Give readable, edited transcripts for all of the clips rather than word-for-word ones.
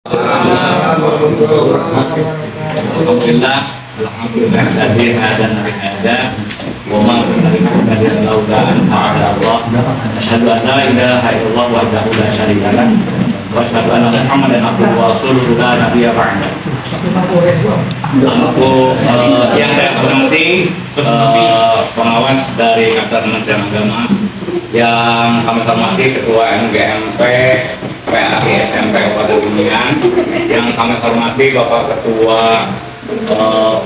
Alhamdulillah, alhamdulillah tadi ada nabi ada, wa dari laudan ada Allah. Asyhadu an la ilaha illallah wahdahu la syarika lah, wa asyhadu anna Muhammadan abduhu wa rasuluhu la nabiyya ba'da. Yang saya hormati pengawas dari kantor Kementerian Agama, yang kami hormati Ketua MGMP PAI SMP Kabupaten Kuningan, yang kami hormati Bapak Ketua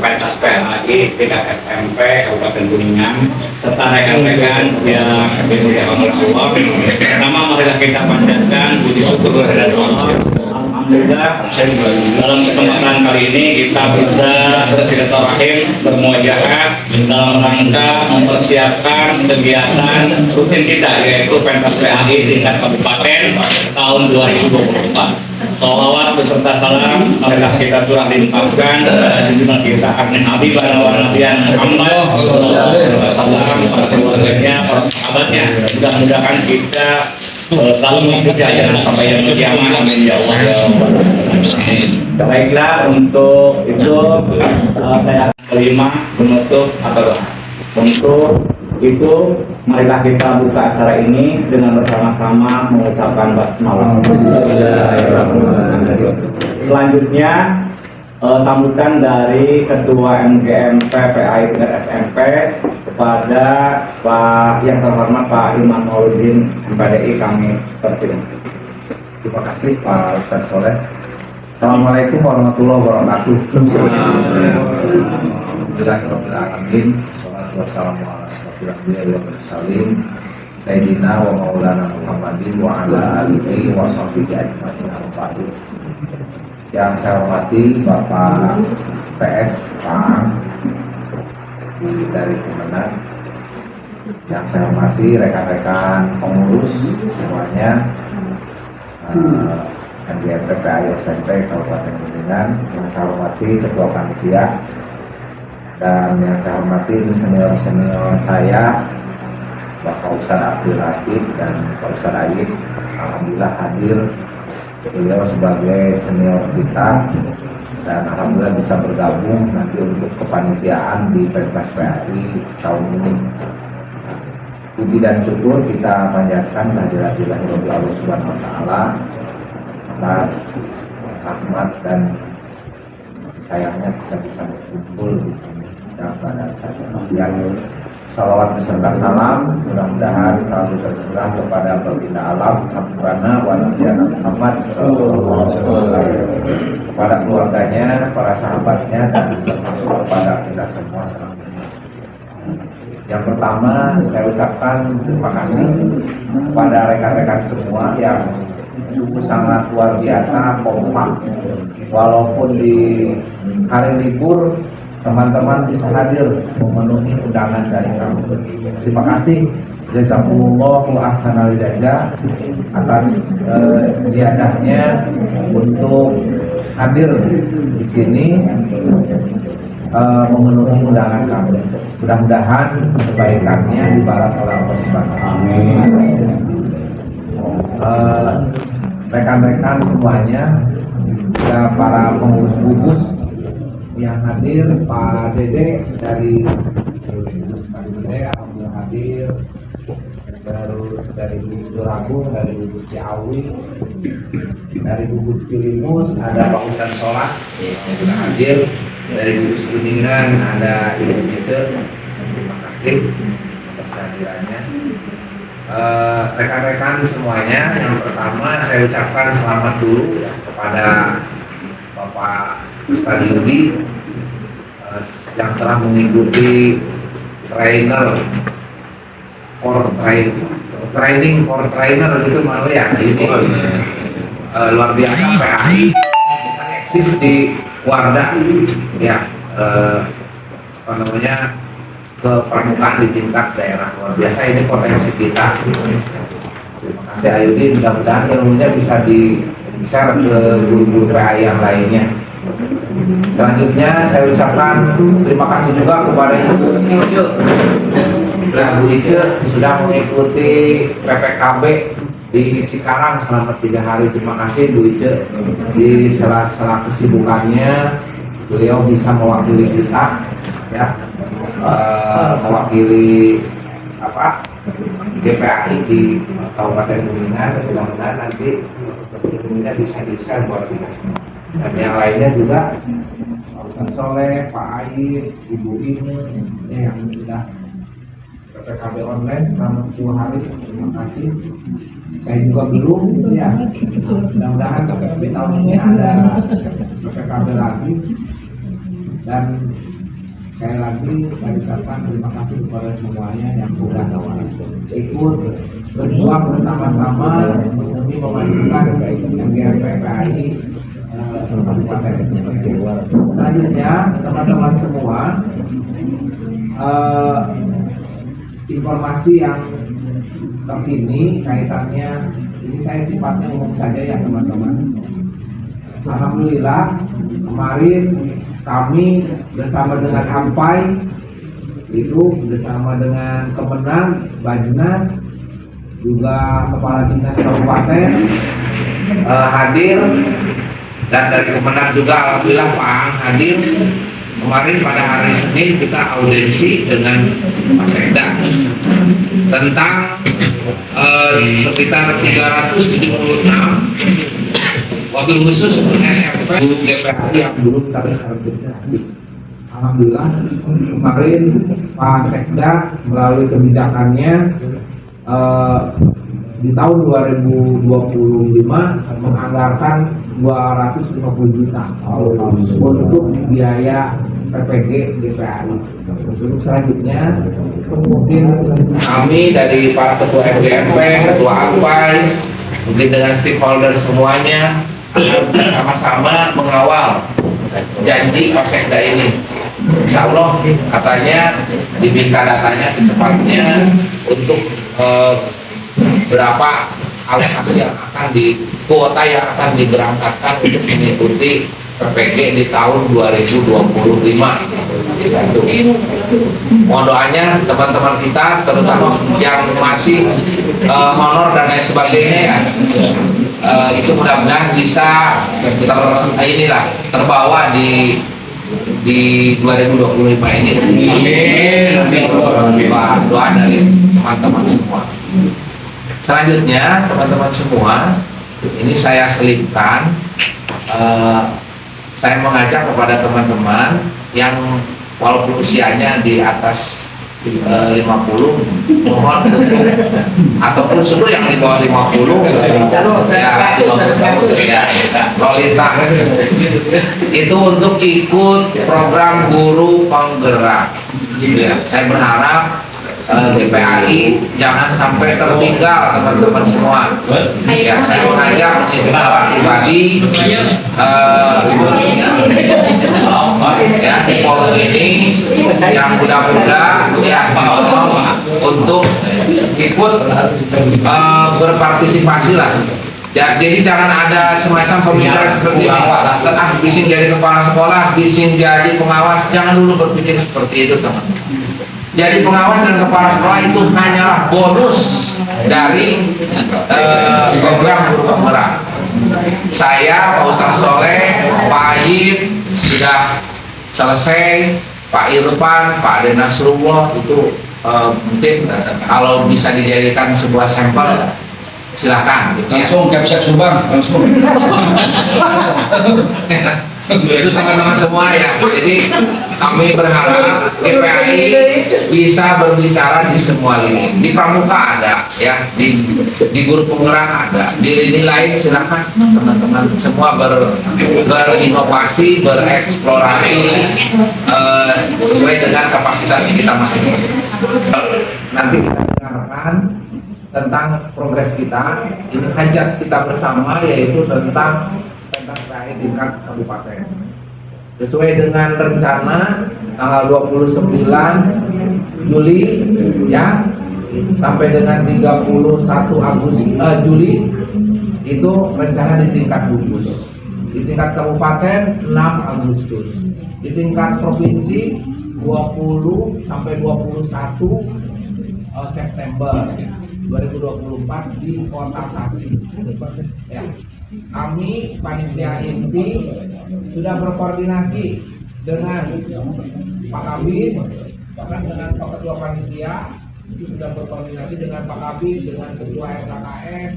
Pentas PAI tingkat SMP Kabupaten Kuningan, serta rekan-rekan yang dimuliakan oleh Allah. Pertama, marilah kita panjatkan puji syukur kepada Allah. Alhamdulillah, dalam kesempatan kali ini kita bisa bersilaturahim, bermuajahah dalam rangka mempersiapkan kegiatan rutin kita, yaitu Pentas PAI tingkat kabupaten tahun 2024. Salawat beserta salam marilah kita curah limpahkan junjungan kita Nabi Nabiyan Muhammad sallallahu alaihi wasallam, para keluarganya, para sahabatnya. Mudah-mudahan kita selalu mengikuti ajaran sampai yang kiamat. Amin ya Allah ya Rabbal alamin. Baiklah, untuk itu saya kelima menutup atau doa. Untuk itu marilah kita buka acara ini dengan bersama-sama mengucapkan basmalah. Selanjutnya sambutan dari Ketua MGMP PAI tingkat SMP kepada Pak yang terhormat Pak Iman Mauludin MPDI, kami persilakan. Terima kasih Pak Ustaz Soleh. Assalamualaikum warahmatullahi wabarakatuh. Alhamdulillahirrahmanirrahim. Wassalatu wassalamu ala asyrofil anbiya'i wal mursalin Sayyidina wa maulana Muhammadin wa ala alihi wa sahbihi ajma'in. Yang saya hormati Bapak PS Pak dari Kemenang, yang saya hormati rekan-rekan pengurus semuanya, MGMP PAI SMP Kabupaten Kuningan, yang saya hormati Ketua Panitia, dan yang saya hormati senior-senior saya, Bapak Ustaz Abdul Latif dan Pak Ustaz Aib. Alhamdulillah hadir beliau sebagai senior kita, dan alhamdulillah bisa bergabung nanti untuk kepanitiaan di Pentas PAI tahun ini. Puji dan syukur kita panjatkan kehadirat Allah Subhanahu wa taala atas rahmat dan sayangnya kita bisa berkumpul di sini dalam keadaan sehat. Salawat beserta salam mudah-mudahan selalu tercurah kepada baginda alam Rabbana wa nabiyana Muhammad kepada keluarganya, para sahabatnya, dan termasuk kepada kita semua. Yang pertama, saya ucapkan terima kasih kepada rekan-rekan semua yang sungguh sangat luar biasa kompak, walaupun di hari libur teman-teman bisa hadir memenuhi undangan dari kami. Terima kasih jazakumullahu ahsanal jazaa atas ziarahnya untuk hadir di sini memenuhi undangan kami. Mudah-mudahan kebaikannya dibalas oleh Allah Subhanahu wa taala. Rekan-rekan semuanya, para pengurus gugus yang hadir, Pak Dede dari alhamdulillah hadir, terus dari gugus Duragung, dari gugus Ciawi, dari gugus Cilimus ada Pak Ustaz Sholat yang sudah hadir, dari gugus Kuningan ada Ibu Ice. Terima kasih atas kehadirannya. Rekan-rekan semuanya, yang pertama saya ucapkan selamat dulu kepada Bapak Ustaz Yudi yang telah mengikuti training for trainer itu malu ya. Ini luar biasa, PAI bisa eksis di Wardah ya, ke permukaan di tingkat daerah. Luar biasa, ini potensi kita. Terima kasih Ayudi, mudah-mudahan ilmunya bisa di-share ke guru-guru PAI yang lainnya. Selanjutnya saya ucapkan terima kasih juga kepada Ibu Ice. Bu Ice sudah mengikuti PPKB di Cikarang selama 3 hari. Terima kasih Bu Ice, di sela-sela kesibukannya beliau bisa mewakili kita, ya, mewakili GPAI di Kabupaten Kuningan. Mudah-mudahan nanti ilmunya bisa share buat kita semua. Dan yang lainnya juga Pak Ustaz Soleh, Pak Air, Ibu Ine, yang sudah PPKB online selama 10 hari. Terima kasih. Saya juga belum, ya. Mudah-mudahan di tahun ini ada PPKB lagi. Dan sekali lagi saya ucapkan terima kasih kepada semuanya yang sudah ikut berjuang bersama-sama demi memajukan GPAI Kabupaten. Selanjutnya, teman-teman semua, informasi yang terkini kaitannya, ini saya sifatnya umum saja ya teman-teman. Alhamdulillah kemarin kami bersama dengan AMPAI itu bersama dengan Kemenang, Bajnas, juga Kepala Dinas Kabupaten hadir, dan dari Kemenang juga alhamdulillah Pak Ang hadir. Kemarin pada hari Senin kita audiensi dengan Mas Sekda tentang sekitar 376 wabil khusus untuk SMP guru GPAI yang belum terregistrasi. Alhamdulillah kemarin Pak Sekda melalui kebijakannya di tahun 2025 menganggarkan 250 juta untuk biaya PPG GPAI. Untuk selanjutnya mungkin kami dari para ketua FGMP, ketua AMPAI, mungkin dengan stakeholder semuanya sama-sama mengawal janji Pak Sekda ini. Insya Allah katanya diminta datanya secepatnya untuk berapa alokasi yang akan kuota yang akan diberangkatkan untuk mengikuti PPG di tahun 2025. Mohon doanya teman-teman kita, terutama yang masih honor dan lain sebagainya ya, itu mudah-mudahan bisa terbawa di 2025 ini. Amin. Doa dari teman-teman semua. Selanjutnya teman-teman semua, ini saya selipkan, saya mengajak kepada teman-teman yang walaupun usianya di atas 50, mohon untuk ataupun seluruh yang di bawah 50 ya Lolita itu untuk ikut program guru penggerak. Ya, saya berharap GPAI jangan sampai tertinggal teman-teman semua. Ya, saya mengajak secara pribadi ya di forum ini yang muda-muda ya untuk ikut berpartisipasi lah. Ya, jadi jangan ada semacam pemikiran seperti ini. Bising jadi kepala sekolah, bising jadi pengawas. Jangan dulu berpikir seperti itu, teman-teman. Jadi pengawas dan kepala sekolah itu hanyalah bonus dari program guru penggerak. Saya, Pak Ustaz Soleh, Pak Ayib sudah selesai, Pak Irfan, Pak Ade Nasrullah itu mungkin kalau bisa dijadikan sebuah sampel silakan gitu ya. Langsung Kapsek Subang langsung. Itu teman-teman semua ya. Jadi kami berharap GPAI bisa berbicara di semua lini. Di pramuka ada ya, di guru penggerak ada, di lini lain silakan teman-teman semua berinovasi, bereksplorasi sesuai dengan kapasitas kita masing-masing. Nanti kita dengarkan tentang progres kita. Ini hajat kita bersama, yaitu tentang PPAI tingkat kabupaten. Sesuai dengan rencana tanggal 29 Juli ya sampai dengan 31 Juli itu rencana di tingkat gugus. Di tingkat kabupaten 6 Agustus. Di tingkat provinsi 20 sampai 21 September. 2024 di Kota Tasik. Ya. Kami panitia inti sudah berkoordinasi dengan Pak Kabin, bahkan dengan Pak Ketua Panitia itu sudah berkoordinasi dengan Pak Kabin, dengan Ketua RKKS.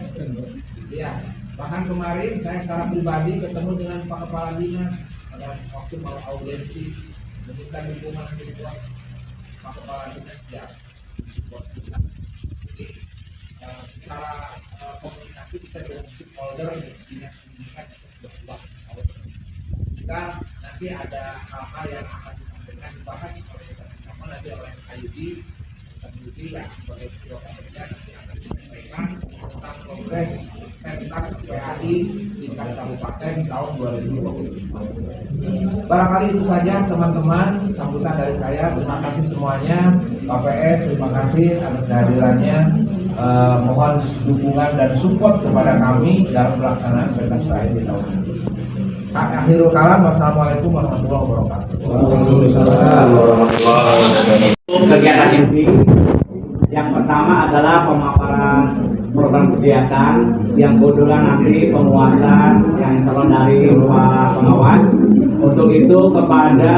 Ya, bahkan kemarin saya secara pribadi ketemu dengan Pak Kepala Dinas pada waktu mau audiensi meminta dukungan ketua Pak Kepala Dinas ya. Jadi secara komunikasi kita dengan stakeholder dinas pendidikan berbuat. Jika nanti ada hal-hal yang akan disampaikan dibahas oleh bersama nanti oleh IUD ya sebagai ketua panitia nanti akan disampaikan tentang progres pentas PAI tingkat kabupaten tahun 2020. Barangkali itu saja teman-teman sambutan dari saya. Terima kasih semuanya. KPS terima kasih atas kehadirannya. Mohon dukungan dan support kepada kami dalam pelaksanaan pentas PAI di tahun ini. Akhirul kalam, wassalamualaikum warahmatullahi wabarakatuh. Waalaikumsalam warahmatullahi wabarakatuh. Kegiatan inti yang pertama adalah pemaparan program kegiatan yang kebetulan nanti penguatan yang calon dari Pak Pengawas. Untuk itu kepada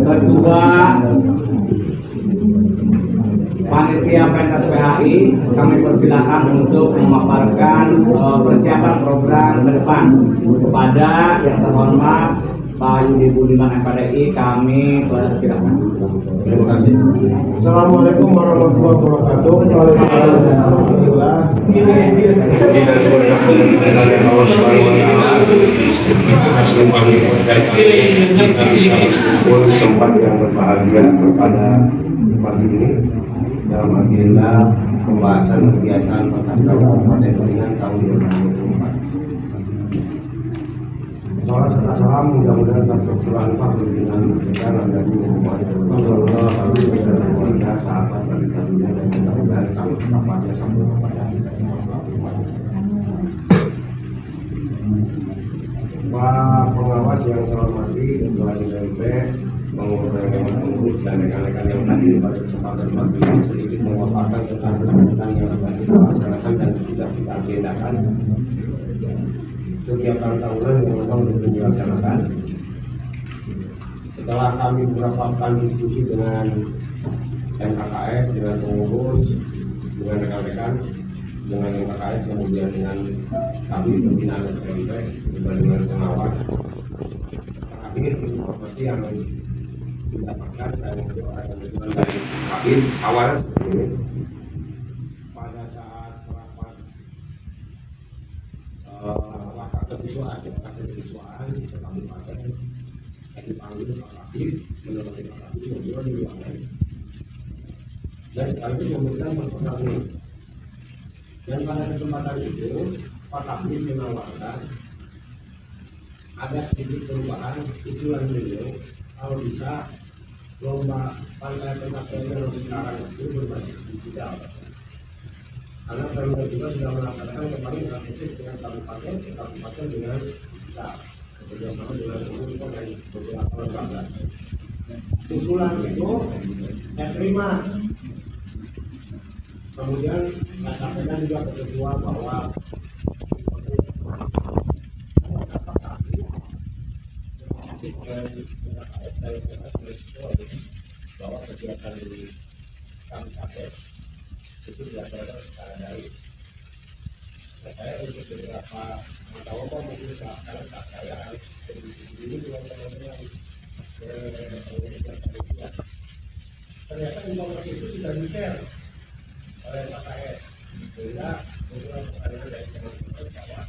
Ketua Panitia Pentas PHI kami persilakan untuk memaparkan persiapan program ke depan. Kepada yang terhormat Pak Yudi Budiman MPDI kami persilakan. Terima kasih. Assalamualaikum warahmatullahi wabarakatuh. Tempat yang berbahagia kepada pagi ini dalam agenda pembahasan kegiatan pentas kabupaten Kuningan tahun 2024. Salam mudah-mudahan tetap selalu dengan kita dan keluarga sahabat dari kalian dan mudah-mudahan kami tempatnya sampai kepada Pak Pengawas yang saya hormati, Ketua DPP, pengurus dan rekan-rekan yang tadi pada kesempatan pagi ini sedikit memaparkan tentang kegiatan yang akan kita laksanakan dan sudah kita agendakan. Kegiatan tahunan yang memang sudah dilaksanakan. Setelah kami beberapa diskusi dengan MKKS, dengan pengurus, dengan rekan-rekan, dengan MKKS, kemudian dengan kami pimpinan DPP, dengan pengawas. Ini informasi yang didapatkan dan dari Kabin awal pada saat rapat itu ada kesiswaan di kabupaten yang dipanggil Pak Kabin, menurut Pak Kabin beliau di ruangan dan sekaligus memberikan perkenalan. Dan pada kesempatan itu Pak Kabin menawarkan ada sedikit perubahan usulan beliau kalau bisa lomba pantai pentas yang sekarang itu berbasis digital. Karena Pemda juga sudah melaksanakan kemarin dengan kabupaten dengan kita bekerjasama dengan pemerintah dan beberapa lembaga. Usulan itu saya terima. Kemudian saya sampaikan juga ke ketua bahwa bahwa kegiatan di kabupaten itu dilaksanakan secara daring. Saya untuk beberapa mata mungkin sekarang saya ini dengan teman-teman ternyata informasi itu sudah di-share oleh KKS sehingga beberapa pertanyaan dari teman-teman bahwa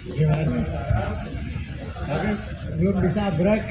Gimana? Tapi belum bisa break.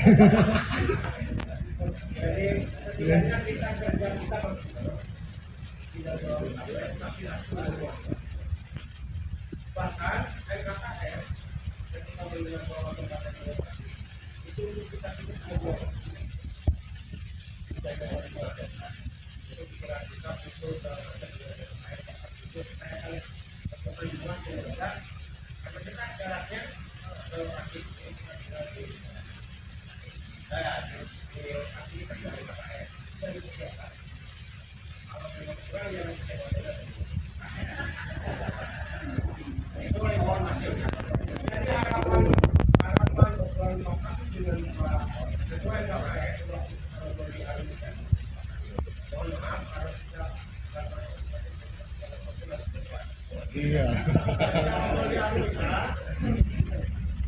Iya.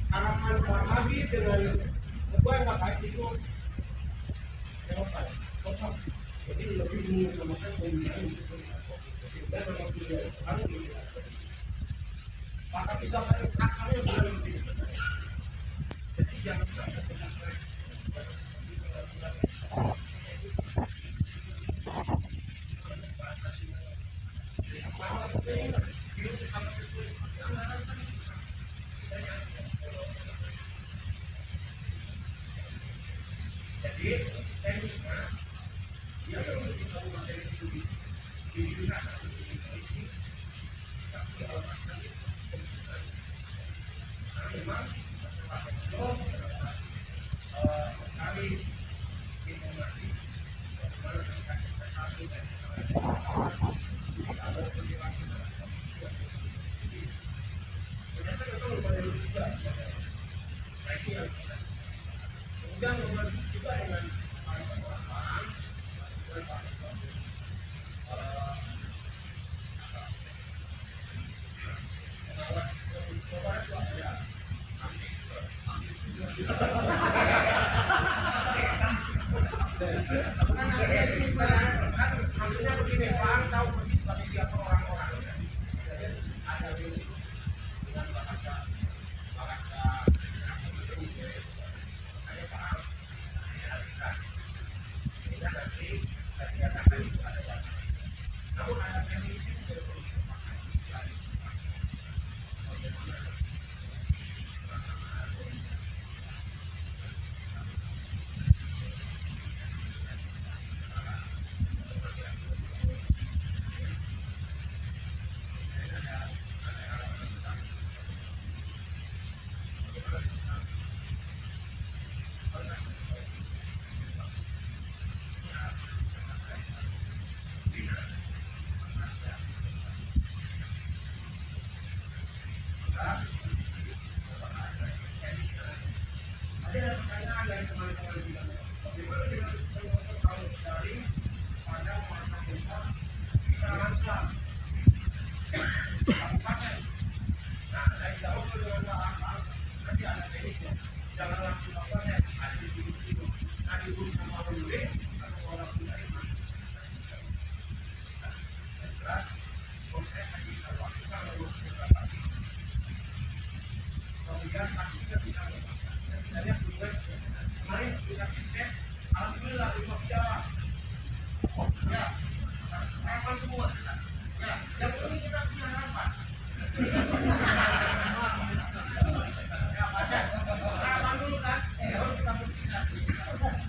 Harapan Pak Abi dengan ketua yang pakai itu jadi lebih mengutamakan pemilihan dan maka kita akalnya lebih jadi jangan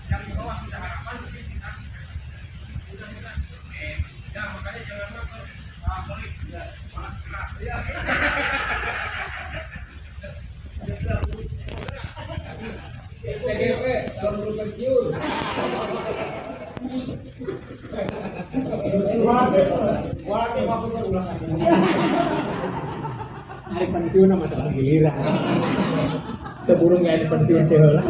yang di bawah sudah harapan mungkin kita mudah-mudahan Hari pensiun sama masalah giliran. Keburu nggak ada pensiun celah.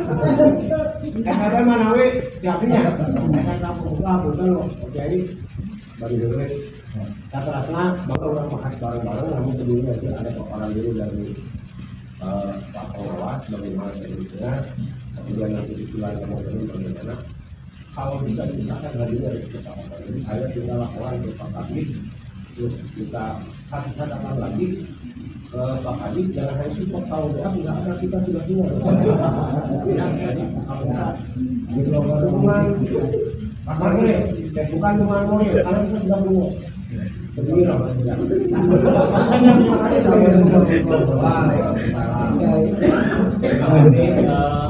Karena mana we jawabnya? Karena kamu betul loh. Jadi baru dulu. Rata-rata maka orang makan bareng-bareng, namun sebelumnya itu ada paparan dulu dari Pak Pengawas bagaimana teknisnya, kemudian nanti disulang kemudian bagaimana. Kalau bisa dipisahkan dari kesepakatan ini, saya tinggal laporan ke Pak Kadis, terus kita satu-satu lagi ke Pak Kadis, jangan hanya support tahu dia tidak ada, kita sudah semua. Jadi kalau kita dukungan Pak Marmoni, bukan dukungan Marmoni, karena kita sudah dulu. Begini loh,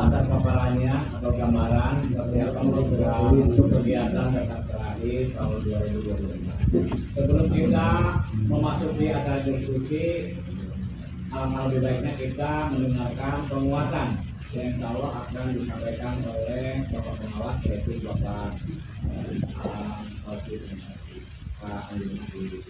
atas paparannya atau gambaran seperti apa program untuk kegiatan data terakhir tahun 2025. Sebelum kita memasuki acara diskusi, alangkah lebih baiknya kita mendengarkan penguatan yang insya Allah akan disampaikan oleh Bapak Pengawas yaitu Bapak Pak Andi.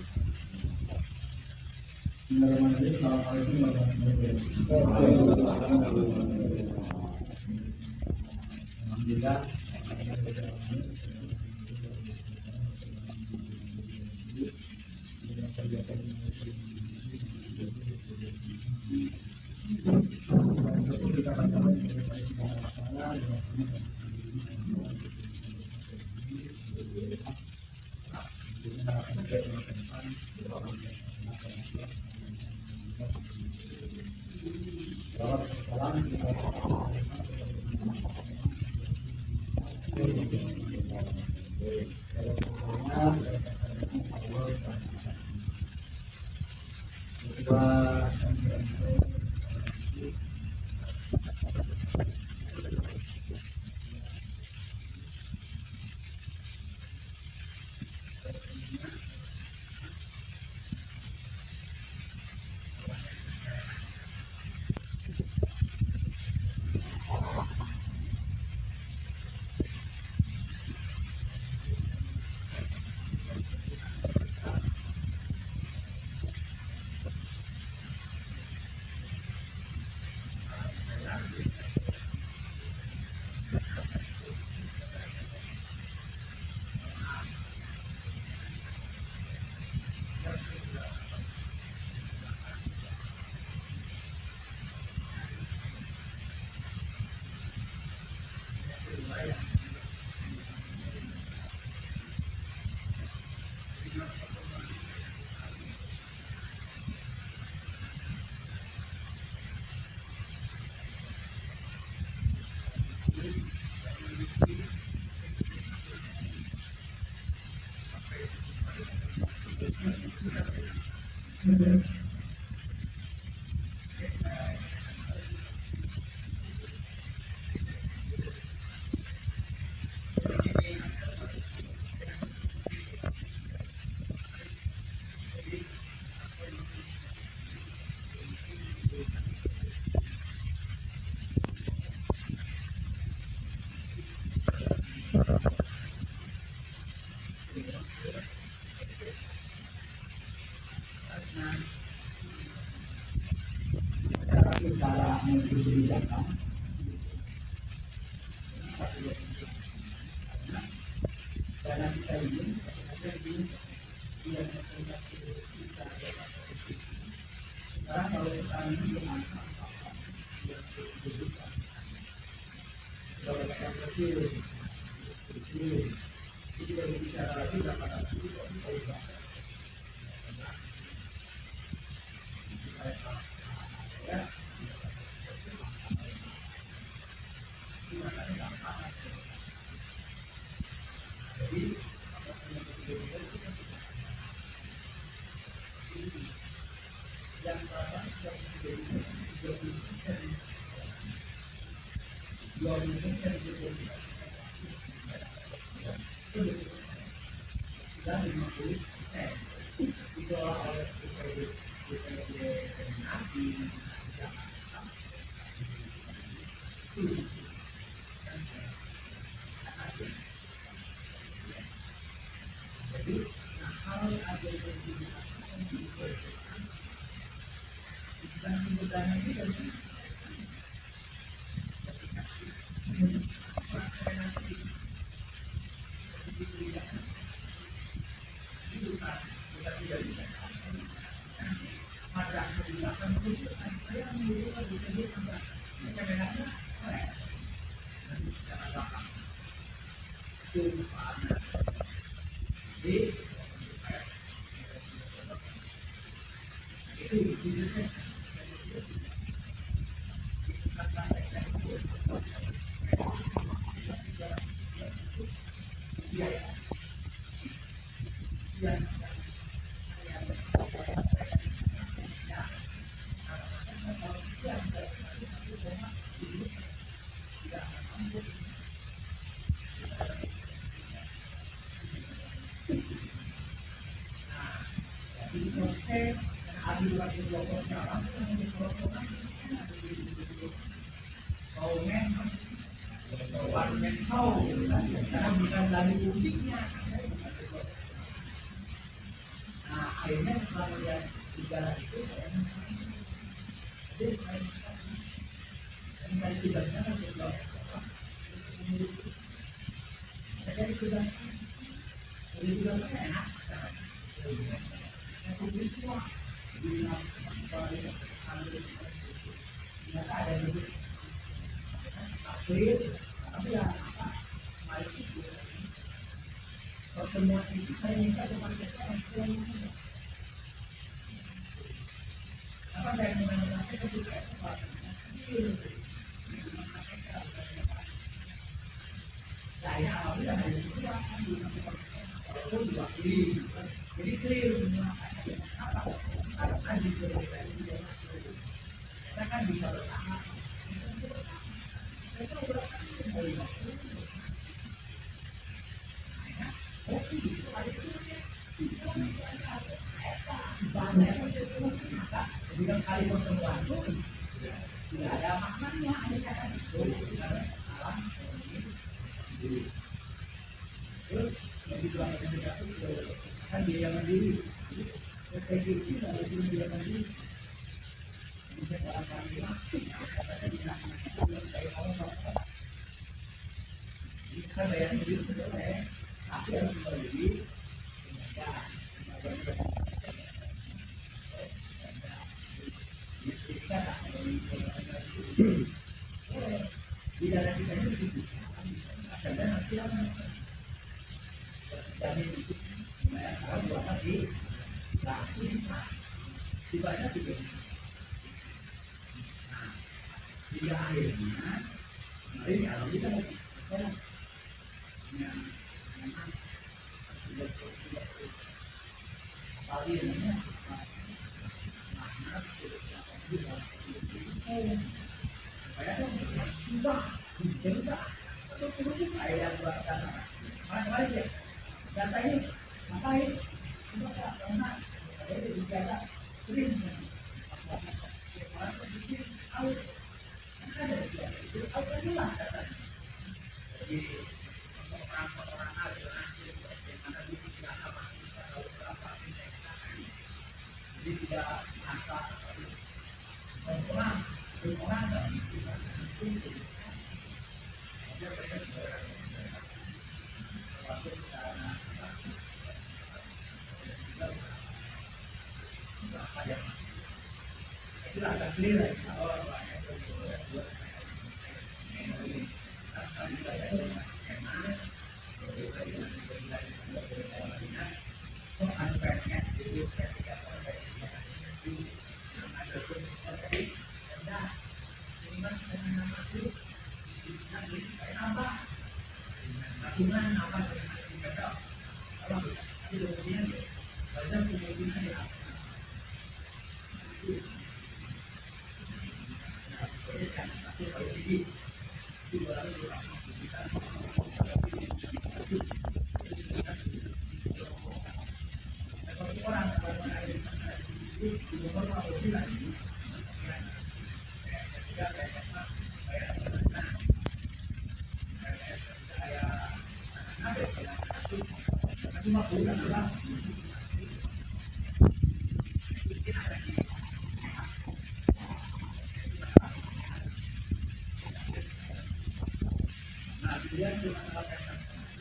kemudian cuma sampaikan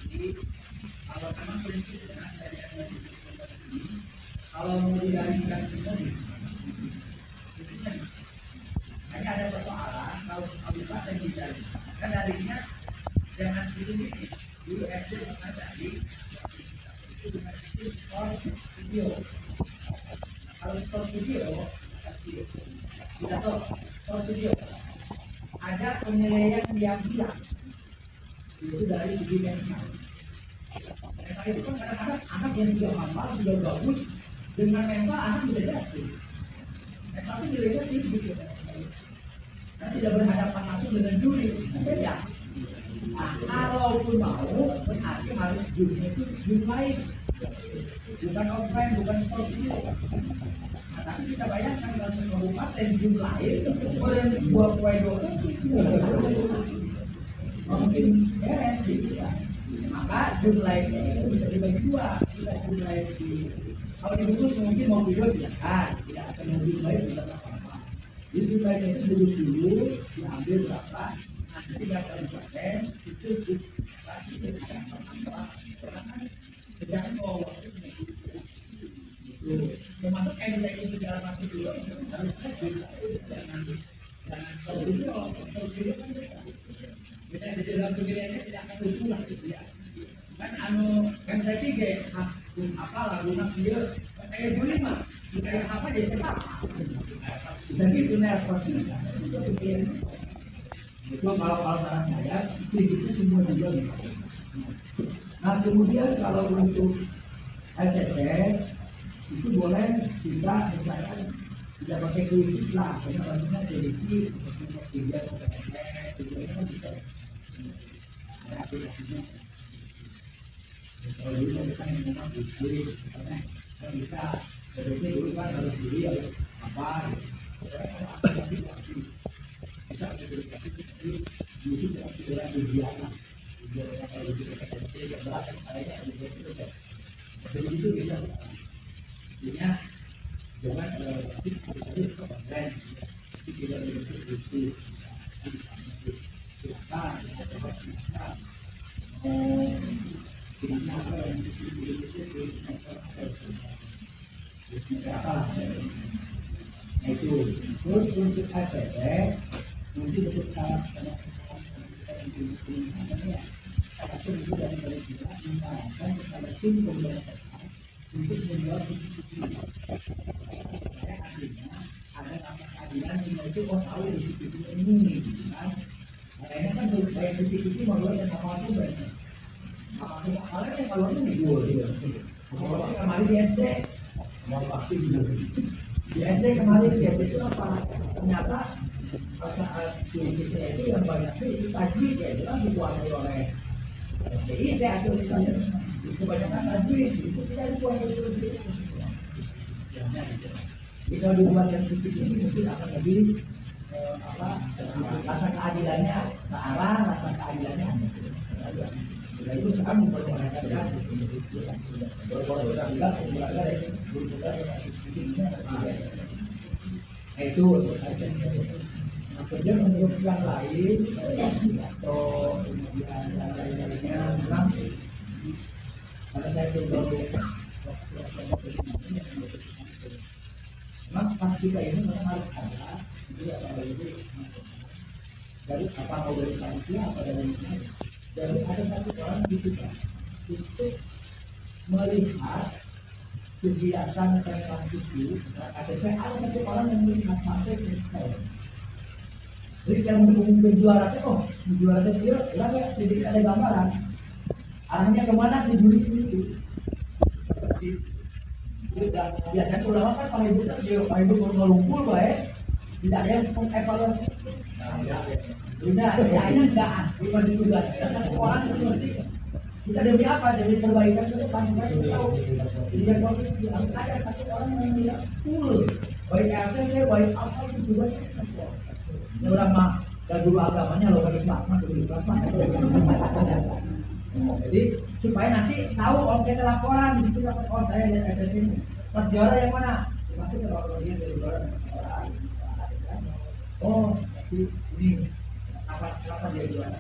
ini, kalau memang prinsip dengan dari ini, kalau mau digariskan semua, itu kan hanya ada persoalan kalau kabupaten dijalankan, kan darinya jangan ini dulu SD pernah jadi itu dengan itu skor video. Kalau skor video, tidak tahu skor video ada penilaian yang hilang itu dari segi mental. Mental itu kan kadang-kadang anak yang juga hafal juga bagus dengan mental anak bisa jatuh. Mental itu nilainya tinggi gitu. Nah, tidak berhadapan langsung dengan juri, beda. Nah, kalaupun mau, berarti harus jurinya itu juri lain, bukan offline, bukan skor video. Nah, tapi kita bayangkan dalam kabupaten juri lain, boleh buat kue doang, mungkin beres gitu ya. Maka juri lainnya itu bisa dibagi dua, bisa juri lain di kalau dibungkus mungkin mau video tidak akan mau juri lain tidak apa-apa. Jadi lainnya itu dulu diambil berapa, nanti dapat dipakai itu pasti tidak akan sedangkan kalau waktu itu termasuk energi segala macam juga harusnya jangan kalau itu kan kita di dalam pikirannya tidak akan utuh gitu ya kan kan saya pikir apa lagunya dia kayak boleh mah kayak apa dia cepat dan itu nervous itu kalau saran saya itu semua juga nah kemudian kalau untuk SSS itu boleh kita misalkan tidak pakai kuis lah karena banyak prediksi untuk tiga tujuannya kan bisa ada aplikasinya kalau dulu kita memang kuis karena kan bisa prediksi dulu kan harus diri apa bisa aplikasi itu tidak tidak dibiarkan dibiarkan kalau itu tidak berat kayaknya jadi itu bisa artinya jangan itu konten tidak begitu silakan itu terus untuk ACC nanti untuk cara itu dari kita mengarahkan kepada tim pemerintah untuk membuat saya artinya ada kata keadilan yang itu tahu di situ ini kan makanya kan baik di situ membuat yang apa itu banyak apa soalnya kalau ini kalau kemarin di SD mau pasti di SD kemarin di SD itu apa ternyata saat di itu yang banyak itu tajwid ya itu kan dikuasai oleh SDI atau misalnya kebanyakan tajwid itu tidak dikuasai oleh SDI. Jika dibuat yang titik ini mungkin akan lebih rasa keadilannya ke arah rasa keadilannya. Jadi itu sekarang memperkenalkan kan. Itu kemudian menurut yang lain atau kemudian yang lainnya memang pada saya coba memang pas kita ini memang harus ada jadi apa itu dari apa mau dari manusia apa dari manusia jadi ada satu orang di kita untuk melihat kegiatan tentang itu ada satu orang yang melihat sampai ke saya. Jadi yang mendukung juara itu, juara itu dia, jadi ada gambaran. Arahnya kemana si juri itu? Biasanya ulama kan paling besar dia paling besar ngelumpur baik, tidak ada yang mengevaluasi. Tidak, hanya tidak bukan ditugas. Orang itu mesti kita demi apa? Demi perbaikan ke depan. Kita tahu. Jadi yang harus ada satu orang yang tidak full, baik RT, baik apa itu juga. Ulama dan guru agamanya loh bagi plasma, jadi supaya nanti tahu kalau kita laporan di situ dapat saya lihat ada sini pas juara yang mana masih kalau dia dari juara oh ini apa dia juara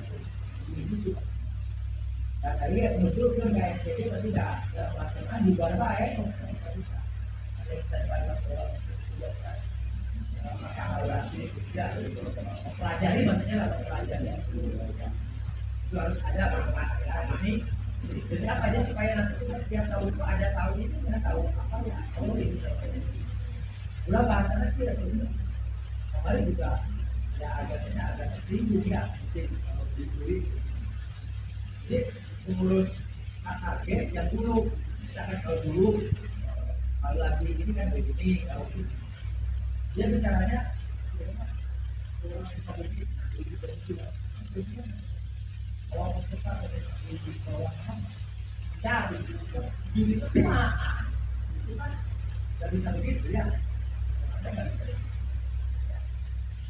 ini Kata dia muncul kan kayak SPT tapi tidak pelaksanaan di luar baik. Nggak bisa. Ada yang kita dapat maka harus tidak pelajari maksudnya lah pelajari. Itu harus ada permasalahan ini. Jadi apa aja supaya nanti kita setiap tahun itu ada tahun itu kita tahu apa ya. Oh ini. Udah bahasanya sih ya benar. Kemarin juga ada seribu ya. Jadi pengurus KKG yang dulu, misalkan kalau dulu kalau lagi ini kan begini, kalau dia bicaranya orang bisa begini, kalau kita di bawah cari itu cuma itu kan nggak bisa begitu ya.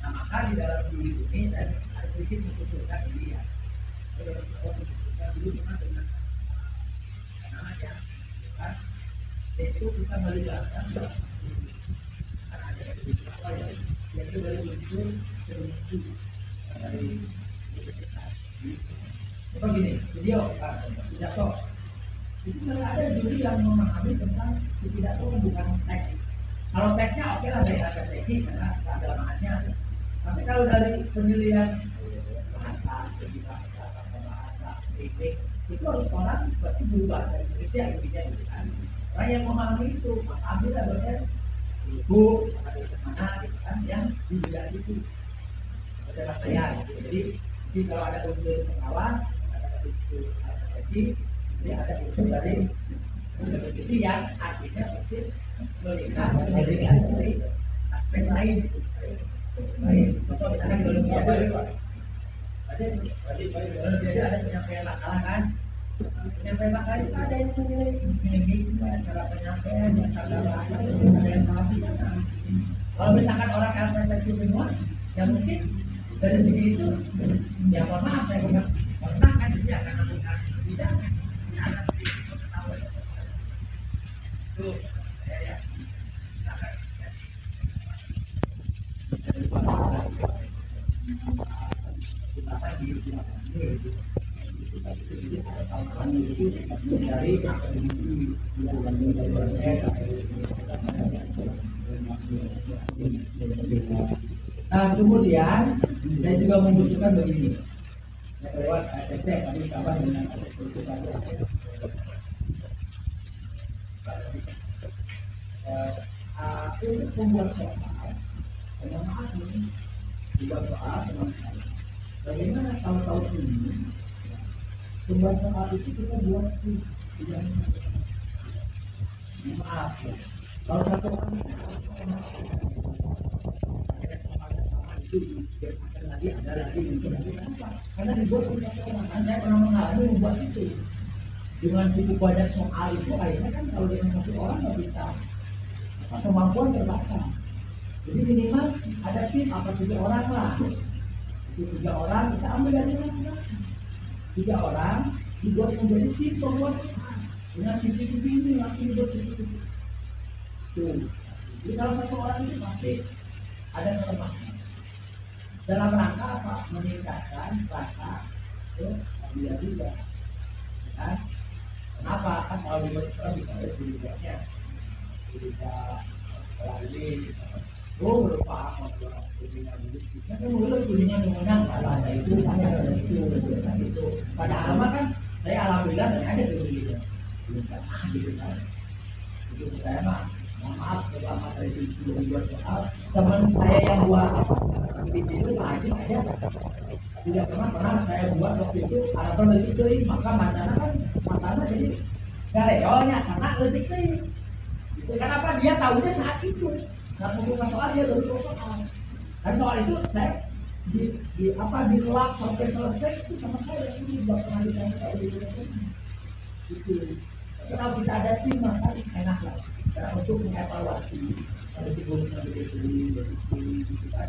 Nah maka di dalam diri ini saya ada sedikit mengusulkan ini ya. Dulu cuma dengan namanya, kan? Itu kita melibatkan karena ada apa ya? Yaitu dari unsur dari apa gini, video pidato. Itu malah ada juri yang memahami tentang pidato kan bukan teks. Kalau teksnya oke lah dari aspek teknik karena keagamaannya. Tapi kalau dari penilaian bahasa, bahasa, kritik itu harus orang berarti berubah dari Indonesia intinya itu kan. Orang yang memahami itu, maka ambillah dosen ibu, ada mana gitu kan yang di bidang itu. Adalah saya. Jadi kalau ada unsur pengawas, ada unsur strategi, jadi ada unsur dari itu yang artinya pasti melihat dari aspek lain. Contoh misalkan di Olimpiade, jadi ada penyampaian makalah kan, penyampaian makalah itu ada yang menilai engagement, cara penyampaian, cara bahasa, ada yang pahami. Kalau misalkan orang yang perspektif semua, ya mungkin dari segi itu, ya mohon maaf saya bukan pernah kan dia karena bukan tidak itu ya. Nah kemudian saya juga membutuhkan begini lewat ATT kami kabar dengan untuk membuat soal maaf ini dibuat soal bagaimana tahun-tahun ini membuat soal itu kita buat tidak maaf ya kalau satu orang itu akan lagi ada lagi kenapa? Karena dibuat oleh satu orang. Saya pernah mengalami membuat itu dengan cukup banyak soal itu akhirnya kan kalau dengan satu orang nggak bisa kemampuan terbatas. Jadi minimal ada tim apa 3 orang lah. Itu 3 orang kita ambil dari mana? 3 orang dibuat menjadi tim pembuat soal dengan sisi-sisi ini langsung dibuat sisi-sisi. Jadi kalau satu orang itu pasti ada kelemahan. Dalam rangka apa? Meningkatkan rasa dia juga. Kan? Kenapa? Kan kalau dibuat soal bisa dibuatnya. Bisa lagi berupa kan mulut bunyinya mengenang kalau ada itu itu padahal mah kan saya alhamdulillah dan ada dulu gitu gitu kan itu saya mah mohon maaf selama saya itu buat soal teman saya yang buat di situ lagi aja tidak pernah saya buat waktu itu harapan lebih kering maka matanya kan matanya jadi gareolnya karena lebih kering kenapa dia tahunya saat itu nggak membuka soal dia baru soal dan soal itu saya di kelab sampai selesai itu sama saya ini nggak pernah ditanya soal itu kalau kita ada tim maka enak lah karena untuk mengevaluasi kalau sebelumnya begitu gitu kan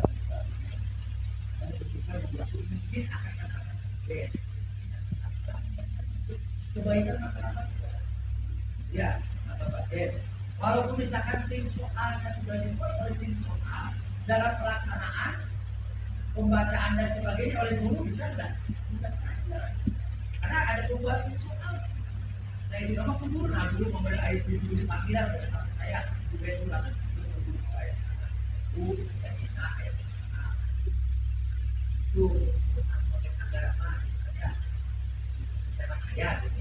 mungkin akan kebaikan masyarakat ya walaupun misalkan tim soal dan sudah dibuat oleh tim soal dalam pelaksanaan pembacaan dan sebagainya oleh guru bisa enggak? Bisa saja. Karena ada perubahan soal. Nah ini nama sempurna dulu memberi air di panggilan pada saat saya juga itu langsung saya dan kita itu anggaran mana ya saya kaya gitu.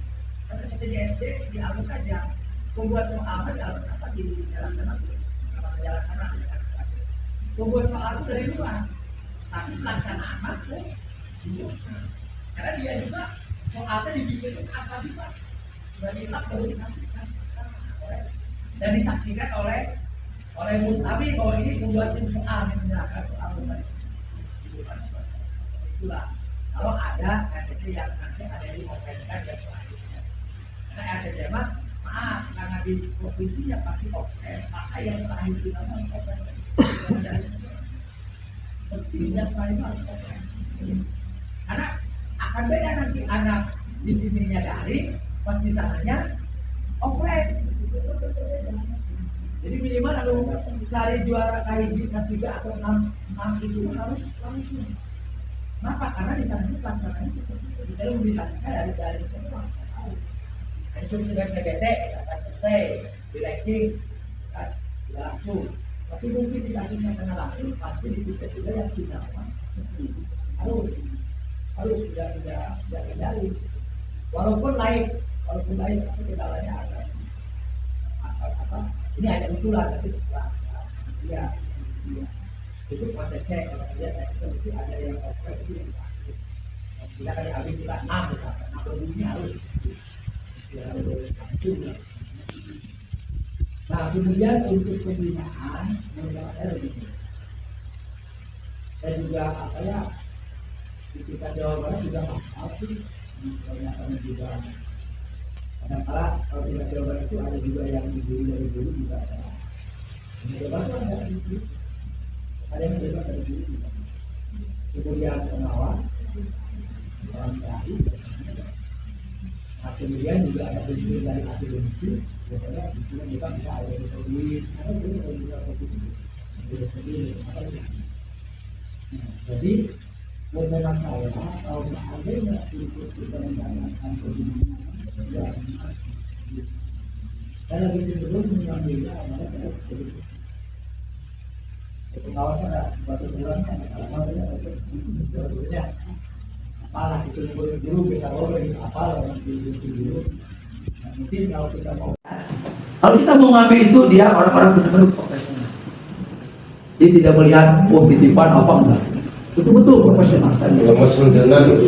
Karena kita di SD dialog saja membuat soal dialog apa di jalan sana apa jalan sana membuat soal itu dari luar tapi pelaksanaan masuk karena dia juga soalnya dibikin apa juga dan disaksikan oleh Mustafi bahwa ini membuat tim soal menyerahkan soal itulah kalau ada RTC yang nanti ada yang dioperasikan dan selanjutnya karena RTC mah maaf karena di provinsinya pasti oke maka yang terakhir di nama oke pentingnya paling harus oke karena akan beda nanti anak di sininya daring pas di sananya offline. Jadi minimal kalau cari juara KID kelas 3 atau 6 itu harus langsung. Kenapa? Karena di sana itu pelaksananya kita lebih dilakukan dari semua. Itu sudah PBT, akan selesai, di ranking, tidak langsung. Tapi mungkin di ranking yang kena langsung pasti di titik juga yang tidak harus tidak kendali. Walaupun lain tapi kendalanya ada apa ini ada usulan tapi ya itu prosesnya kalau lihat itu ada yang itu yang tidak ada habis kita 6 misalkan produksinya harus nah kemudian untuk pembinaan menurut saya lebih saya juga apa ya di kita Jawa Barat juga sih banyak juga kadang-kadang kalau di Jawa Barat itu ada juga yang dibeli dari dulu juga ada. Di Jawa Barat ada yang bebas dari dulu juga. Kemudian pengawas, orang cari, nah kemudian juga ada penjual dari akademisi, biasanya penjual juga bisa ada yang duit, ada juga yang bisa jadi memang saya kalau seandainya itu kita menjalankan pembinaan saya lebih cenderung mengambilnya adalah pengawasan ada suatu bulannya kalau apalah itu guru kita boleh apalah nanti guru mungkin kalau kita mau ngambil itu dia orang-orang benar-benar profesional dia tidak melihat titipan apa enggak betul-betul profesional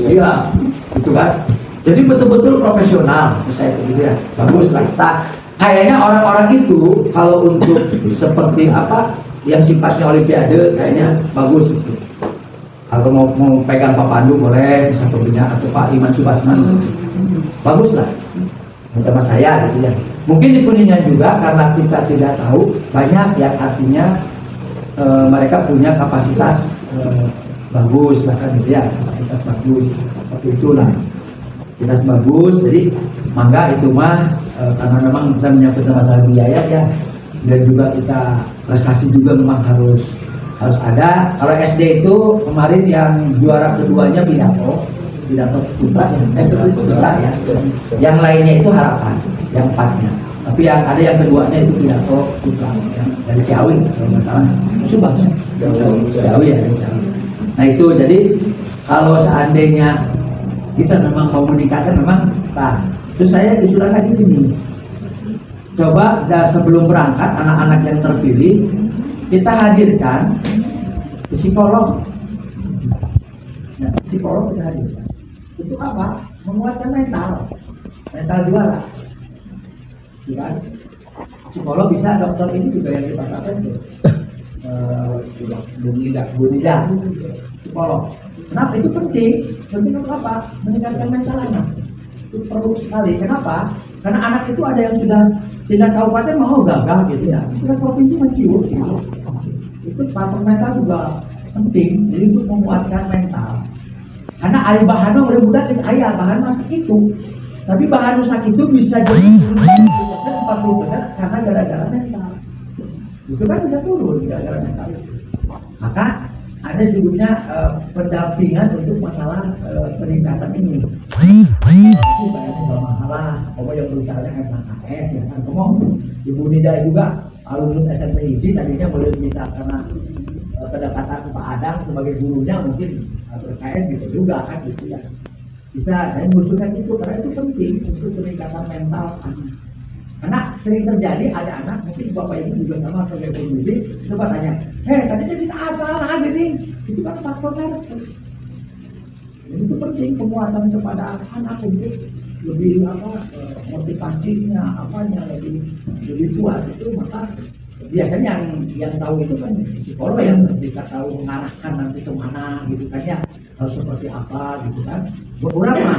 iya itu kan jadi betul-betul profesional saya begitu ya bagus lah kayaknya orang-orang itu kalau untuk seperti apa yang sifatnya olimpiade kayaknya bagus itu kalau mau pegang Pak Pandu boleh bisa pembinaan atau Pak Iman Subasman bagus lah sama saya gitu ya mungkin di Kuningan juga karena kita tidak tahu banyak yang artinya mereka punya kapasitas bagus lah kan gitu ya kapasitas bagus seperti itulah kapasitas bagus jadi mangga itu mah karena memang bisa menyangkut masalah biaya ya dan juga kita prestasi juga memang harus ada kalau SD itu kemarin yang juara keduanya pidato putra ya yang lainnya itu harapan yang 4-nya tapi yang ada yang keduanya itu pidato putra yang dari Ciawi kalau nggak salah itu bagus Ciawi ya nah itu jadi kalau seandainya kita memang mau meningkatkan memang terus saya disuruh lagi ini coba sebelum berangkat anak-anak yang terpilih kita hadirkan psikolog psikolog kita hadirkan itu apa? Menguatkan mental juara kan? Psikolog bisa dokter ini juga yang dipasangkan tuh Bunida psikolog kenapa itu penting untuk apa? Meningkatkan mentalnya itu perlu sekali kenapa? Karena anak itu ada yang sudah tingkat kabupaten mau gagal gitu ya tingkat provinsi menciut gitu. Itu faktor mental juga penting jadi untuk menguatkan mental karena ada bahan mudah-mudahan ayah bahan masuk itu tapi bahan rusak itu bisa jadi 40% karena gara-gara mental itu kan bisa turun gara-gara mental itu maka ada sebetulnya pendampingan untuk masalah peningkatan ini. Itu kayaknya nggak masalah. Kamu yang berusaha MKS ya kan, kamu Ibu Nida juga alumnus SMP ISI tadinya boleh minta karena kedekatan Pak Adang sebagai gurunya mungkin terkait gitu juga kan gitu ya. Bisa saya mengusulkan itu karena itu penting untuk peningkatan mental anak. Karena sering terjadi ada anak mungkin bapak ibu juga sama sebagai pendidik coba tanya, tadi kita apa aja nih? Itu kan faktor karakter. Itu penting penguatan kepada anak untuk lebih motivasinya apanya lebih kuat itu maka biasanya yang tahu itu kan psikolog yang bisa tahu mengarahkan nanti kemana gitu kan ya harus seperti apa gitu kan beberapa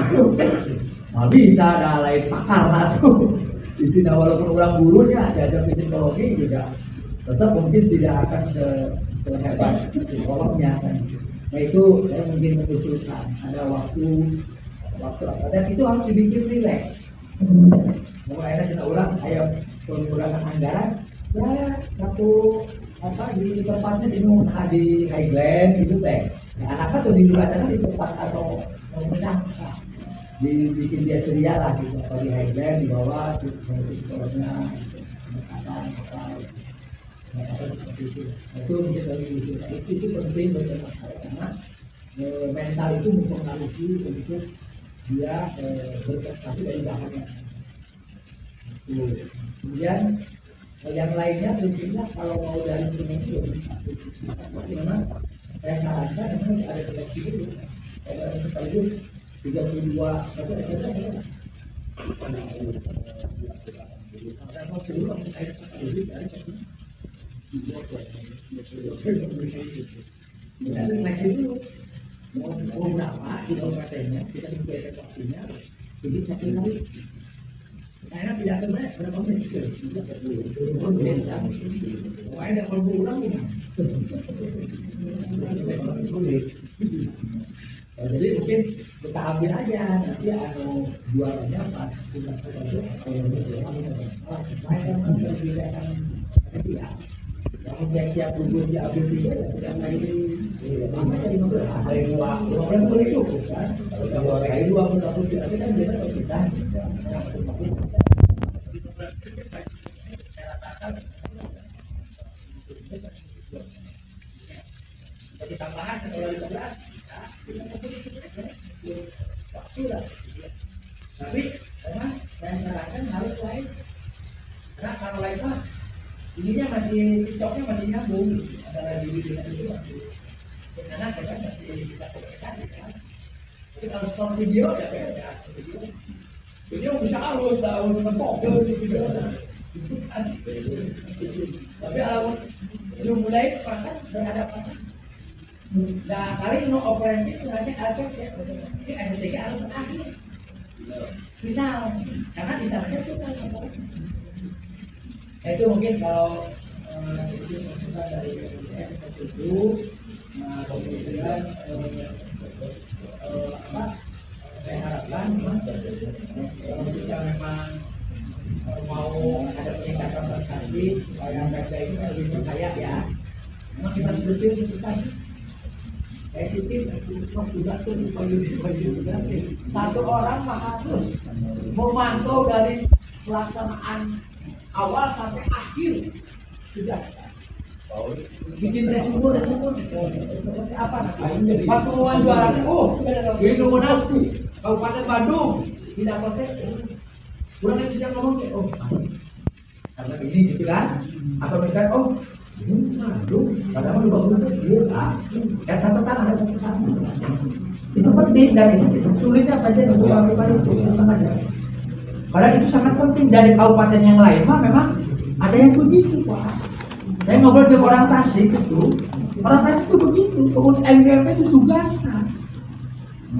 bisa ada lain pakar lah tuh di sini walaupun orang gurunya ada psikologi juga tetap mungkin tidak akan sehebat psikolognya kan. Nah itu saya mungkin mengusulkan ada waktu apa dan itu harus dibikin rileks. Mulai kita ulang ayo pengurangan anggaran ya satu di tempatnya di Highland gitu teh. Nah, anak tuh di di tempat atau menang dibikin dia ceria lah gitu atau di Highland di bawah psikolognya seperti itu. Itu mungkin dari itu penting bagi masyarakat karena mental itu mempengaruhi untuk dia berprestasi dari bahannya. Kemudian yang lainnya prinsipnya kalau mau dari ini memang saya sarankan memang ada seleksi dulu. Ada sekaligus 32 satu ada mau dulu saya sekaligus dari kita seleksi dulu. Mau berapa di kabupatennya kita diberikan waktunya jadi satu hari karena tidak terbaik berapa menit ada kalau orang jadi mungkin kita ambil aja nanti jualannya pas kita siap dulu diambil juga yang lain makanya hari dua orang boleh cukup kan kalau hari dua pun aku tidak kan kita seperti tambahan kalau 15 waktu lah tapi memang saya sarankan harus lain karena kalau lain mah ininya masih TikToknya masih nyambung antara diri dengan itu karena kita masih bisa komunikasi kan tapi kalau store video ya beda video bisa halus tahu mentok di video tapi kalau belum mulai pasang berhadapan nah kali no operasi itu hanya ada ya ini ada tiga harus terakhir final karena di sana itu mungkin kalau itu masukan dari itu kemudian saya harapkan kalau kita memang mau ada peningkatan prestasi supaya mereka ini lebih percaya ya memang kita betul kita positif juga tuh juga satu orang harus memantau dari pelaksanaan awal sampai akhir sudah bikin resume seperti apa waktu pengumuman juaranya ini menang Kabupaten Bandung tidak kontes kurang yang bisa ngomong karena ini gitu kan atau mereka Bandung padahal udah bagus dia catatan ada catatan itu penting dan itu sulitnya saja untuk melakukan itu padahal itu sangat penting dari kabupaten yang lain mah memang ada yang begitu Pak. Saya ngobrol dengan orang Tasik itu begitu, pengurus MGP itu tugasnya.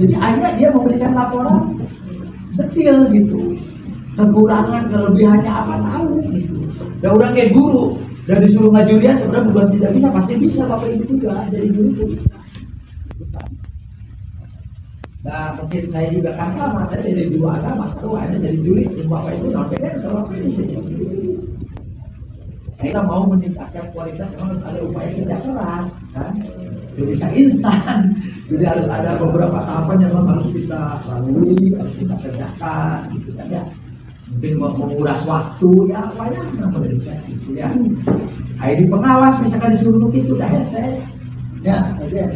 Jadi akhirnya dia memberikan laporan detail gitu, kekurangan kelebihannya apa tahu gitu. Dan orang kayak guru dan disuruh ngajulian sebenarnya bukan tidak bisa, pasti bisa bapak ibu juga jadi guru itu. Nah mungkin saya juga kan sama, saya jadi guru agama, sekarang ada jadi juri, bapak ibu sampai kan sama ini. Kita mau meningkatkan kualitas, memang harus ada upaya kerja keras, kan? bisa instan. Jadi harus ada beberapa tahapan yang memang harus kita lalui, harus kita kerjakan, gitu kan ya. Mungkin menguras waktu, ya banyak yang berdekat, gitu ya. ID pengawas misalkan disuruh itu udah selesai, ya, ya.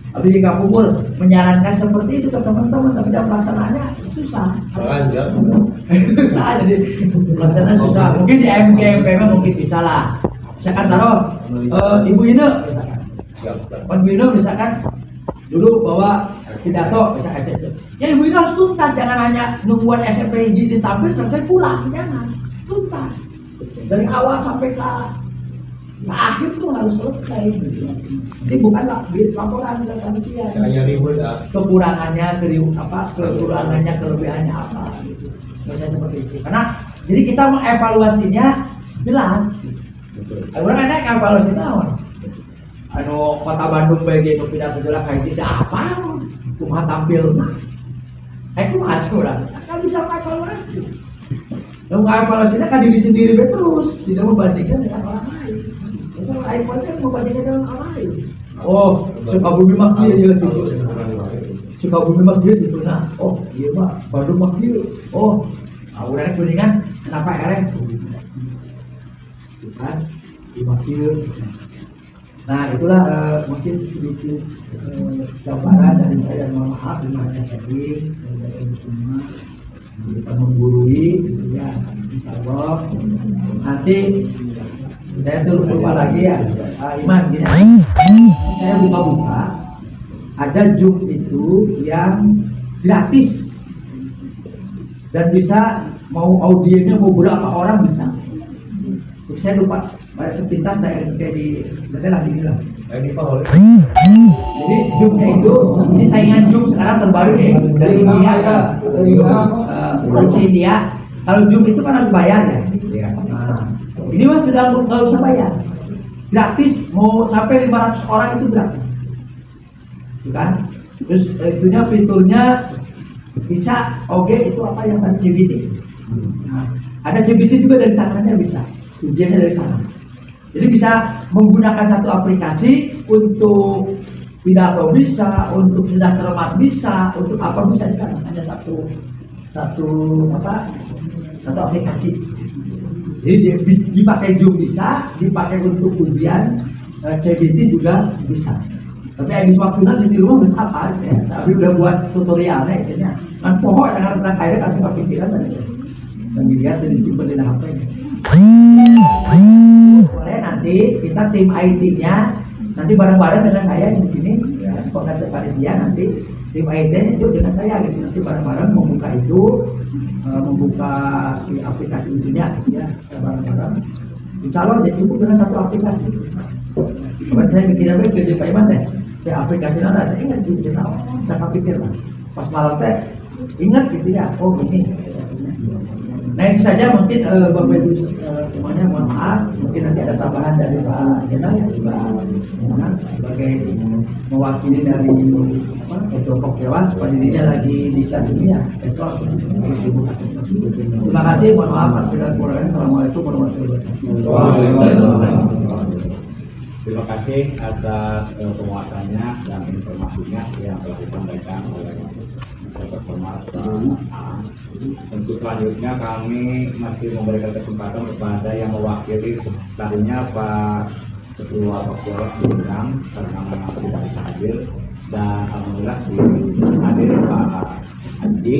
Tapi jika Kapungkur menyarankan seperti itu ke teman-teman, tapi dalam pelaksanaannya susah. Susah, jadi pelaksanaan susah. Mungkin di MGMP mungkin bisa lah. Misalkan taruh Ibu Ine, misalkan, Ibu Ine misalkan dulu bawa pidato, misalkan ya Ibu Ine harus tuntas, jangan hanya nungguan SMP jadi tampil selesai pulang, jangan tuntas dari awal sampai ke akhir tuh harus selesai. Ini bukanlah laporan ke panitia. Kekurangannya, kekurangannya, kelebihannya apa gitu. Misalnya seperti itu. Karena jadi kita mengevaluasinya jelas. Orang ada yang evaluasi tahun. Kota Bandung bagi pidato jelas kayak tidak apa, cuma tampil. Itu masuk orang. Kan bisa mengevaluasi. Yang mengevaluasinya kan diri sendiri terus, tidak membandingkan dengan orang lain. Kalau iPhone kan membandingkan dengan orang lain. Oh, Sukabumi mah dia gitu. Sukabumi mah dia gitu. Nah, oh iya mah Bandung mah dia. Oh, urang kuningan kenapa ereng? Bukan dimakir. Nah, itulah mungkin sedikit gambaran dari saya, dan mohon maaf di mana sharing dari semua kita menggurui, gitu ya. Insyaallah nanti saya tuh lupa lagi ya, Iman gini. Saya buka-buka, ada Zoom itu yang gratis dan bisa mau audiennya mau berapa orang bisa. Saya lupa, pada sepintas saya kayak di betul di bilang. Jadi Zoomnya itu, ini saingan Zoom sekarang terbaru nih dari India ya, dari India. Kalau Zoom itu kan harus bayar ya. Nah, ini mah sudah nggak usah bayar, gratis, mau sampai 500 orang itu gratis, kan? Terus itunya fiturnya bisa, oke itu apa yang tadi CBT. Nah, ada CBT juga dari sananya bisa, ujiannya dari sana. Jadi bisa menggunakan satu aplikasi untuk pidato bisa, untuk sidang cermat bisa, untuk apa bisa kan? Hanya satu aplikasi. Jadi dipakai Zoom bisa, dipakai untuk ujian CBT juga bisa. Tapi yang waktunya di rumah bisa apa? Ya. Tapi udah buat tutorialnya, kayaknya. Kan pokok dengan tentang air kasih kepikiran tadi. Dan dilihat dan disimpan di HP. Boleh nanti kita tim IT-nya nanti bareng-bareng dengan saya di sini, ya, pengajar panitia nanti tim IT-nya itu dengan saya gitu. Nanti bareng-bareng membuka itu. Membuka si aplikasi itunya ya bareng-bareng. Insya Allah jadi cukup dengan satu aplikasi. Kemarin saya mikirnya kerja Pak Iman teh, saya aplikasi ada, saya ingat gitu, saya pikir lah. Pas malam teh ingat gitu ya, oh ini. Nah itu saja mungkin Bapak Ibu semuanya mohon maaf, mungkin nanti ada tambahan dari Pak Jenderal ya, Pak sebagai mewakili dari Ketua Dewan supaya dirinya lagi di dunia. Terima kasih, mohon maaf atas segala kekurangan. Assalamualaikum warahmatullahi wabarakatuh. Terima kasih atas penguatannya dan informasinya yang telah disampaikan oleh Dr. Thomas. Untuk selanjutnya kami masih memberikan kesempatan kepada yang mewakili, tadinya Pak Ketua Faktual diundang karena memang tidak bisa hadir, dan alhamdulillah hadir Pak Haji.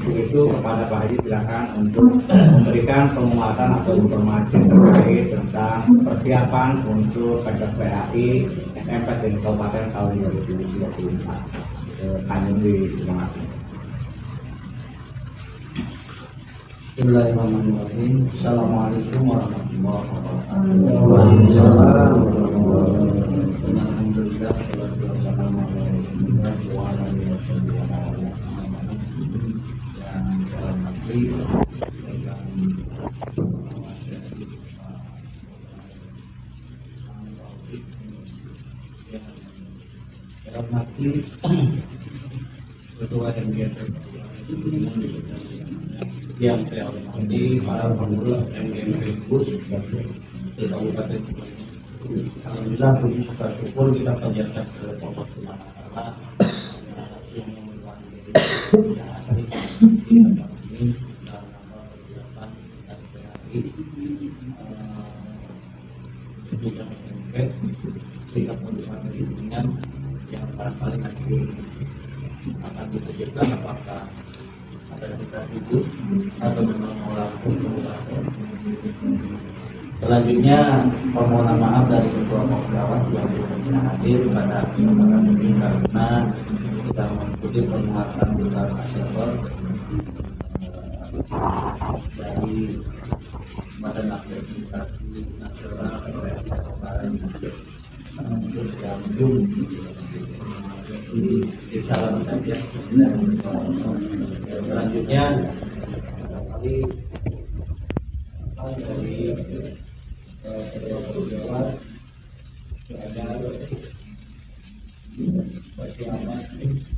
Itu kepada Pak Haji silakan untuk memberikan penguatan atau informasi terkait tentang persiapan untuk PKPAI SMP di Kabupaten tahun 2024. Tanjung di Semarang. Bismillahirrahmanirrahim. Assalamualaikum warahmatullahi wabarakatuh. Waalaikumsalam. Alhamdulillah, salatu wassalamu ala Rasulillah wa ala alihi wasallam. Yang saya hormati Ketua MGP yang saya hormati para pengurus MGP Bus Kabupaten Alhamdulillah puji syukur kita panjatkan ke Allah Subhanahu wa taala yang membantu kita ini dalam rangka persiapan dan hari jenjang SMP tingkat pendidikan pendidikan yang barangkali nanti akan diterjemahkan apakah ada kita itu atau memang orang pemulakan. Selanjutnya permohonan maaf dari ketua Pemkawat yang tidak hadir pada kesempatan ini karena kita mengikuti penguatan besar masyarakat dari Badan Administrasi Nasional untuk gabung di salam saja. Selanjutnya kali dari kedua pejabat ada bagi amat dari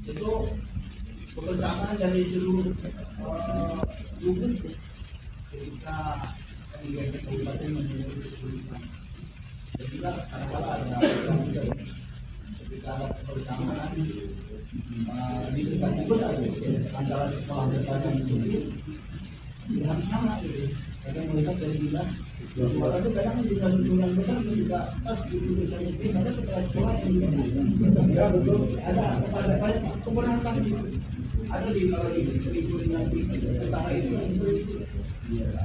Itu kebersamaan dari seluruh gugus ketika kegiatan kabupaten menyusun kesulitan. Dan juga kadang-kadang ada ketika ada kebersamaan di dekat itu antara sekolah berbagai itu yang sama gitu. Kadang mereka dari bilang suara itu kadang juga yang besar juga pas di tulisan itu ada setelah sekolah yang juga betul ada banyak keberatan gitu. Ada di kalau di nanti utara itu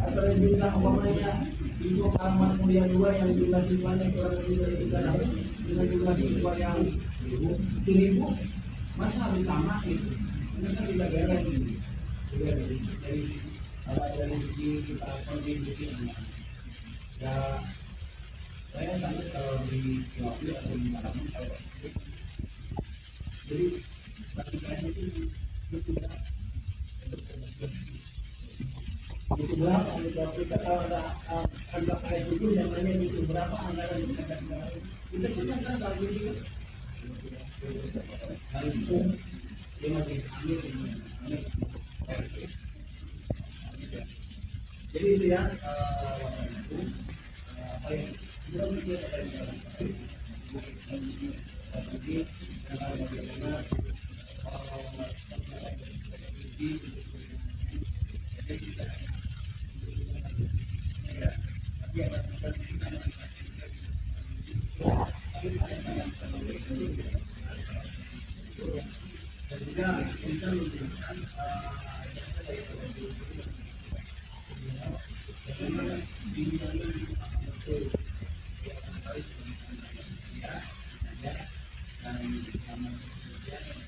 ada yang bilang umpamanya itu kamar kuliah 2 yang jumlah siswanya kurang lebih dari 300 dengan jumlah siswa yang 1.000 masa harus sama gitu. Mereka tidak beres gitu. Jadi kalau dari segi kita kontribusi ya saya sangat kalau di waktu atau di malam kalau jadi bagi saya itu tidak itu berapa kalau kita kalau ada angka kayak itu yang namanya itu berapa anggaran yang kita kasih kita sudah kan kalau gitu hal itu dia masih ambil jadi itu ya apa yang kita mesti dan